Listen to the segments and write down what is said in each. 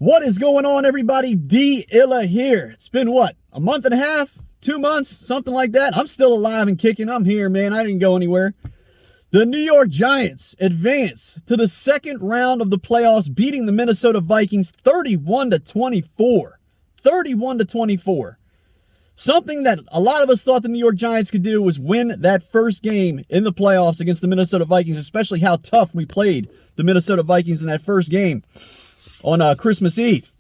What is going on, everybody? D Illa here. It's been what, a month and a half, 2 months, something like that. I'm still alive and kicking. I'm here, man. I didn't go anywhere. The New York Giants advance to the second round of the playoffs, beating the Minnesota Vikings 31-24. 31-24. Something that a lot of us thought the New York Giants could do was win that first game in the playoffs against the Minnesota Vikings, especially how tough we played the Minnesota Vikings in that first game on Christmas Eve.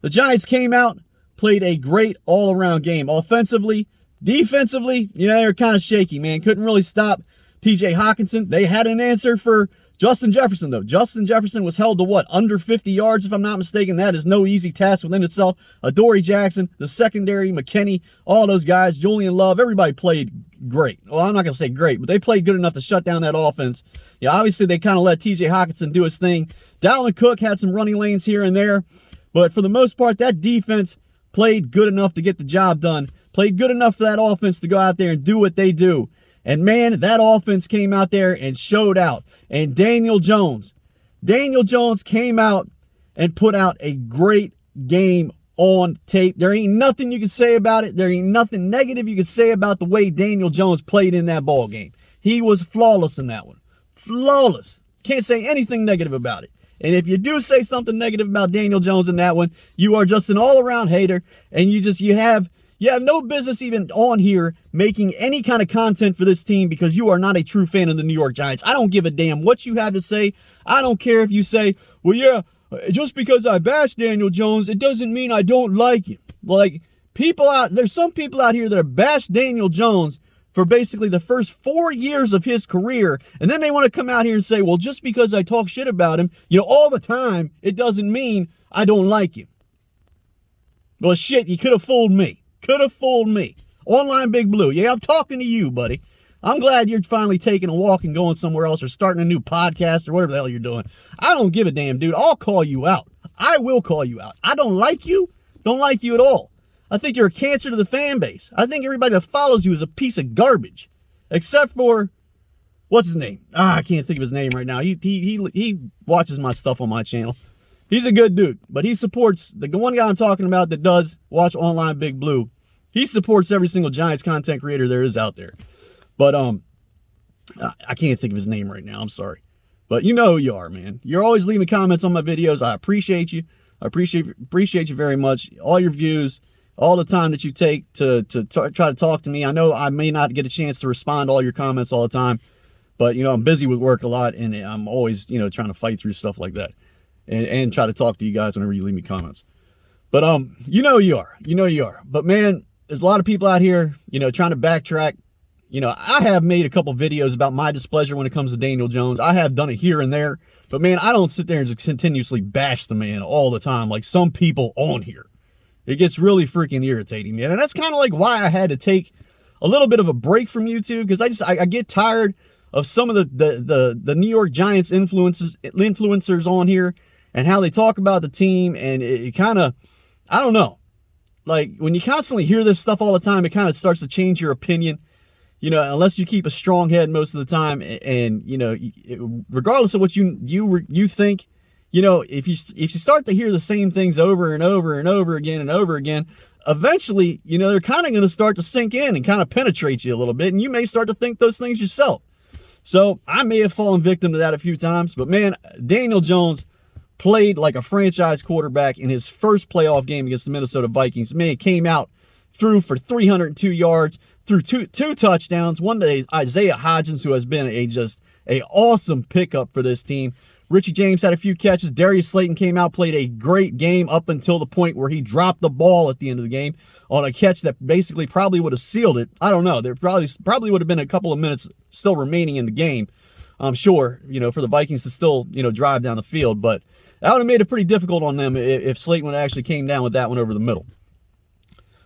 The Giants came out, played a great all-around game. Offensively, defensively, they're kind of shaky, man. Couldn't really stop TJ Hockenson. They had an answer for Justin Jefferson, though. Justin Jefferson was held to what? Under 50 yards, if I'm not mistaken. That is no easy task within itself. Adoree Jackson, the secondary, McKinney, all those guys, Julian Love, everybody played great. Well, I'm not going to say great, but they played good enough to shut down that offense. Yeah, obviously they kind of let TJ Hockenson do his thing. Dalvin Cook had some running lanes here and there, but for the most part, that defense played good enough to get the job done. Played good enough for that offense to go out there and do what they do. And man, that offense came out there and showed out. And Daniel Jones came out and put out a great game on tape. There ain't nothing you can say about it. There ain't nothing negative you can say about the way Daniel Jones played in that ball game. He was flawless in that one. Flawless. Can't say anything negative about it. And if you do say something negative about Daniel Jones in that one, you are just an all-around hater, and you have no business even on here making any kind of content for this team because you are not a true fan of the New York Giants. I don't give a damn what you have to say. I don't care if you say, well, yeah, just because I bash Daniel Jones, it doesn't mean I don't like him. Like, there's some people out here that have bashed Daniel Jones for basically the first 4 years of his career, and then they want to come out here and say, well, just because I talk shit about him, all the time, it doesn't mean I don't like him. Well, shit, you could have fooled me. Could have fooled me. Online Big Blue. Yeah, I'm talking to you, buddy. I'm glad you're finally taking a walk and going somewhere else or starting a new podcast or whatever the hell you're doing. I don't give a damn, dude. I'll call you out. I will call you out. I don't like you. Don't like you at all. I think you're a cancer to the fan base. I think everybody that follows you is a piece of garbage. Except for, what's his name? I can't think of his name right now. He watches my stuff on my channel. He's a good dude, but he supports, the one guy I'm talking about that does watch Online Big Blue, he supports every single Giants content creator there is out there. But I can't think of his name right now. I'm sorry. But you know who you are, man. You're always leaving comments on my videos. I appreciate you. I appreciate you very much. All your views, all the time that you take to try to talk to me. I know I may not get a chance to respond to all your comments all the time, but I'm busy with work a lot, and I'm always trying to fight through stuff like that and try to talk to you guys whenever you leave me comments. But you know you are. But man, there's a lot of people out here trying to backtrack. I have made a couple videos about my displeasure when it comes to Daniel Jones. I have done it here and there, but man, I don't sit there and just continuously bash the man all the time like some people on here. It gets really freaking irritating, man. And that's kind of like why I had to take a little bit of a break from YouTube, because I get tired of some of the New York Giants influencers on here and how they talk about the team, and it kind of, I don't know. Like, when you constantly hear this stuff all the time, it kind of starts to change your opinion, unless you keep a strong head most of the time, and, regardless of what you think, if you start to hear the same things over and over and over again and over again, eventually, they're kind of going to start to sink in and kind of penetrate you a little bit, and you may start to think those things yourself. So I may have fallen victim to that a few times, but man, Daniel Jones played like a franchise quarterback in his first playoff game against the Minnesota Vikings. Man, came out, threw for 302 yards, threw two touchdowns. One to Isaiah Hodgins, who has been a awesome pickup for this team. Richie James had a few catches. Darius Slayton came out, played a great game up until the point where he dropped the ball at the end of the game on a catch that basically probably would have sealed it. I don't know. There probably would have been a couple of minutes still remaining in the game, I'm sure, for the Vikings to still, drive down the field. But that would have made it pretty difficult on them if Slayton would actually came down with that one over the middle.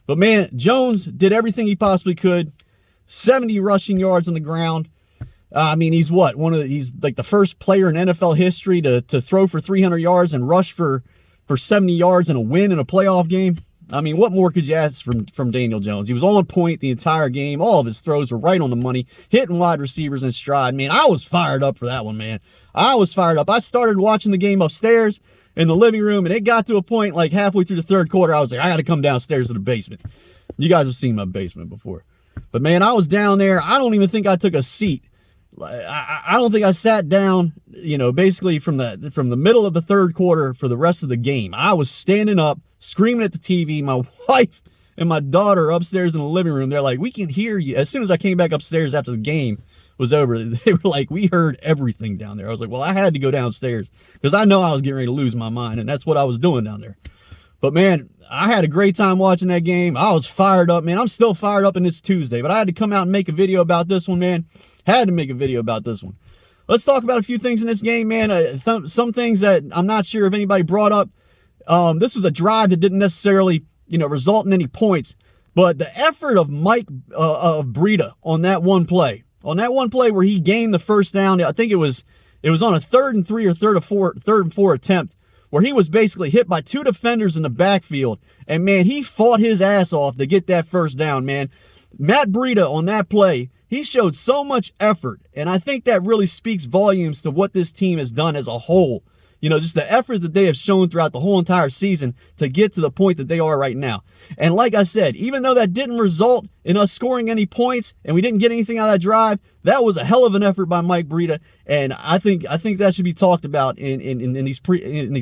But man, Jones did everything he possibly could. 70 rushing yards on the ground. He's he's like the first player in NFL history to throw for 300 yards and rush for 70 yards and a win in a playoff game. What more could you ask from Daniel Jones? He was on point the entire game. All of his throws were right on the money, hitting wide receivers in stride. Man, I was fired up for that one, man. I was fired up. I started watching the game upstairs in the living room, and it got to a point like halfway through the third quarter, I was like, I got to come downstairs to the basement. You guys have seen my basement before. But, man, I was down there. I don't even think I took a seat. I don't think I sat down, you know, basically from the middle of the third quarter for the rest of the game. I was standing up, screaming at the TV. My wife and my daughter upstairs in the living room, they're like, we can hear you. As soon as I came back upstairs after the game was over, they were like, we heard everything down there. I was like, well, I had to go downstairs because I know I was getting ready to lose my mind, and that's what I was doing down there. But, man, I had a great time watching that game. I was fired up, man. I'm still fired up, and it's Tuesday, but I had to come out and make a video about this one, man. Had to make a video about this one. Let's talk about a few things in this game, man. Some things that I'm not sure if anybody brought up. This was a drive that didn't necessarily, you know, result in any points, but the effort of Mike Breida on that one play where he gained the first down, I think it was on a 3rd and 3 or 3rd and 4 attempt, where he was basically hit by 2 defenders in the backfield, and, man, he fought his ass off to get that first down, man. Matt Breida on that play, he showed so much effort, and I think that really speaks volumes to what this team has done as a whole. You know, just the effort that they have shown throughout the whole entire season to get to the point that they are right now. And like I said, even though that didn't result in us scoring any points and we didn't get anything out of that drive, that was a hell of an effort by Mike Breida, and I think that should be talked about in these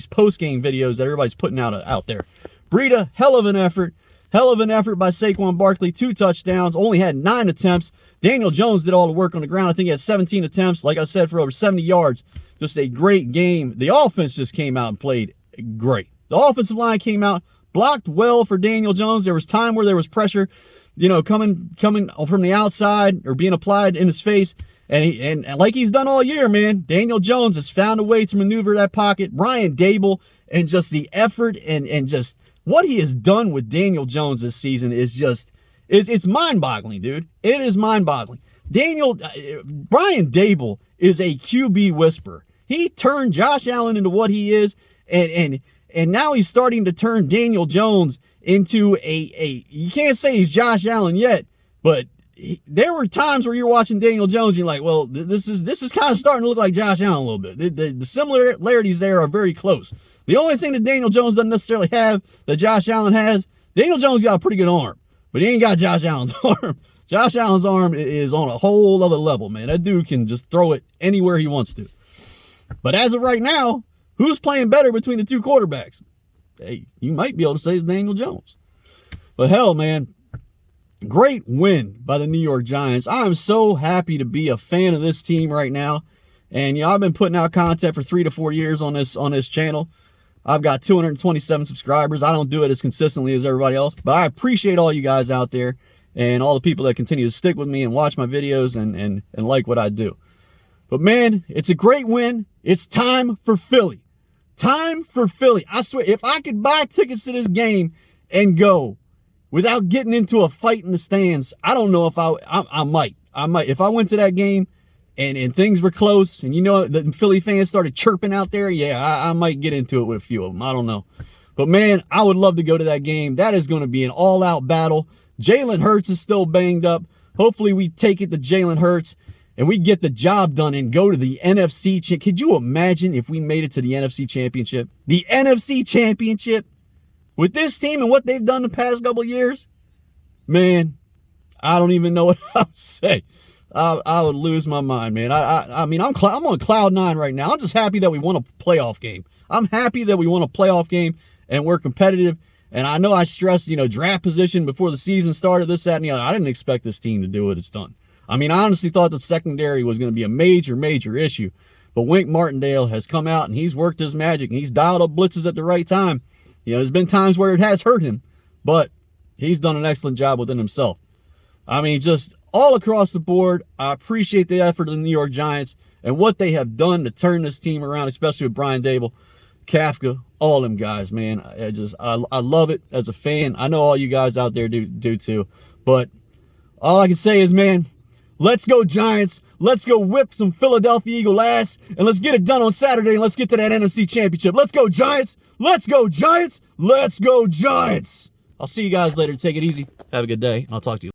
post-game videos that everybody's putting out there. Breida, hell of an effort. Hell of an effort by Saquon Barkley. 2 touchdowns, only had 9 attempts. Daniel Jones did all the work on the ground. I think he had 17 attempts, like I said, for over 70 yards. Just a great game. The offense just came out and played great. The offensive line came out, blocked well for Daniel Jones. There was time where there was pressure, you know, coming from the outside or being applied in his face. And like he's done all year, man, Daniel Jones has found a way to maneuver that pocket. Brian Daboll, and just the effort and just what he has done with Daniel Jones this season is just, it's mind-boggling, dude. It is mind-boggling. Brian Daboll is a QB whisperer. He turned Josh Allen into what he is, and now he's starting to turn Daniel Jones into you can't say he's Josh Allen yet, but there were times where you're watching Daniel Jones, you're like, well, this is kind of starting to look like Josh Allen a little bit. The similarities there are very close. The only thing that Daniel Jones doesn't necessarily have that Josh Allen has, Daniel Jones got a pretty good arm, but he ain't got Josh Allen's arm. Josh Allen's arm is on a whole other level, man. That dude can just throw it anywhere he wants to. But as of right now, who's playing better between the two quarterbacks? Hey, you might be able to say it's Daniel Jones. But hell, man, great win by the New York Giants. I'm so happy to be a fan of this team right now. And, you know, I've been putting out content for 3 to 4 years on this channel. I've got 227 subscribers. I don't do it as consistently as everybody else, but I appreciate all you guys out there and all the people that continue to stick with me and watch my videos and like what I do. But, man, it's a great win. It's time for Philly. Time for Philly. I swear, if I could buy tickets to this game and go without getting into a fight in the stands, I don't know if I might. If I went to that game and things were close and, you know, the Philly fans started chirping out there, yeah, I might get into it with a few of them. I don't know. But, man, I would love to go to that game. That is going to be an all-out battle. Jalen Hurts is still banged up. Hopefully we take it to Jalen Hurts and we get the job done and go to the NFC Championship. Could you imagine if we made it to the NFC Championship? The NFC Championship? With this team and what they've done the past couple of years? Man, I don't even know what I would say. I would lose my mind, man. I mean, I'm on cloud 9 right now. I'm just happy that we won a playoff game. I'm happy that we won a playoff game and we're competitive. And I know I stressed, you know, draft position before the season started, this, that, and the other. I didn't expect this team to do what it's done. I mean, I honestly thought the secondary was going to be a major, major issue. But Wink Martindale has come out and he's worked his magic and he's dialed up blitzes at the right time. You know, there's been times where it has hurt him, but he's done an excellent job within himself. I mean, just all across the board, I appreciate the effort of the New York Giants and what they have done to turn this team around, especially with Brian Daboll, Kafka, all them guys, man. I love it as a fan. I know all you guys out there do too. But all I can say is, man, let's go Giants. Let's go whip some Philadelphia Eagle ass, and let's get it done on Saturday, and let's get to that NFC Championship. Let's go Giants. Let's go Giants. Let's go Giants. I'll see you guys later. Take it easy. Have a good day, and I'll talk to you.